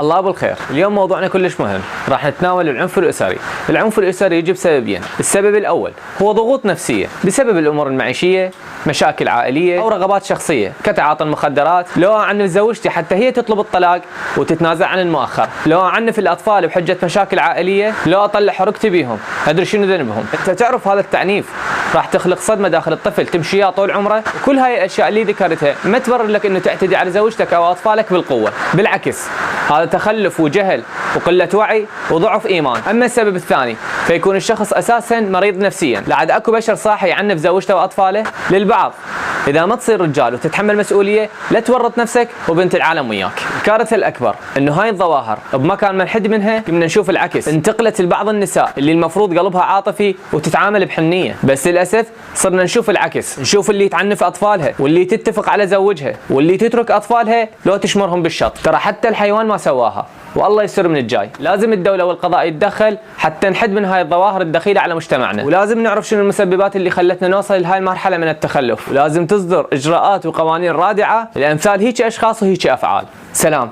الله بالخير. اليوم موضوعنا كلش مهم، راح نتناول العنف الأسري. العنف الأسري يجي بسببين. السبب الأول هو ضغوط نفسية بسبب الأمور المعيشية، مشاكل عائلية أو رغبات شخصية كتعاطي المخدرات. لو أعنف زوجتي حتى هي تطلب الطلاق وتتنازع عن المؤخر. لو أعنف الأطفال بحجة مشاكل عائلية. لو أطلع حرقتي بيهم، أدري شنو ذنبهم. أنت تعرف هذا التعنيف راح تخلق صدمة داخل الطفل تمشي إياه طول عمره. وكل هاي الأشياء اللي ذكرتها ما تبرر لك إنه تعتدي على زوجتك أو أطفالك بالقوة، بالعكس هذا تخلف وجهل وقلة وعي وضعف إيمان. أما السبب الثاني فيكون الشخص أساسا مريض نفسيا. لا عاد أكو بشر صاحي يعنف زوجته وأطفاله. للبعض إذا ما تصير رجال وتتحمل مسؤولية لا تورط نفسك وبنت العالم وياك. الكارثة الأكبر إنه هاي الظواهر بمكان ما نحد منها كنا نشوف العكس، انتقلت لبعض النساء اللي المفروض قلبها عاطفي وتتعامل بحنية، بس للأسف صرنا نشوف العكس، نشوف اللي تعنف أطفالها واللي تتفق على زوجها واللي تترك أطفالها لو تشمرهم بالشط. ترى حتى الحيوان ما سواها، والله يستر من الجاي. لازم الدولة والقضاء يتدخل حتى نحد من هاي الظواهر الدخيلة على مجتمعنا، ولازم نعرف شنو المسببات اللي خلتنا نوصل لهاي المرحلة من التخلف، ولازم تصدر إجراءات وقوانين رادعة لأمثال هيك أشخاص وهيك أفعال. سلام.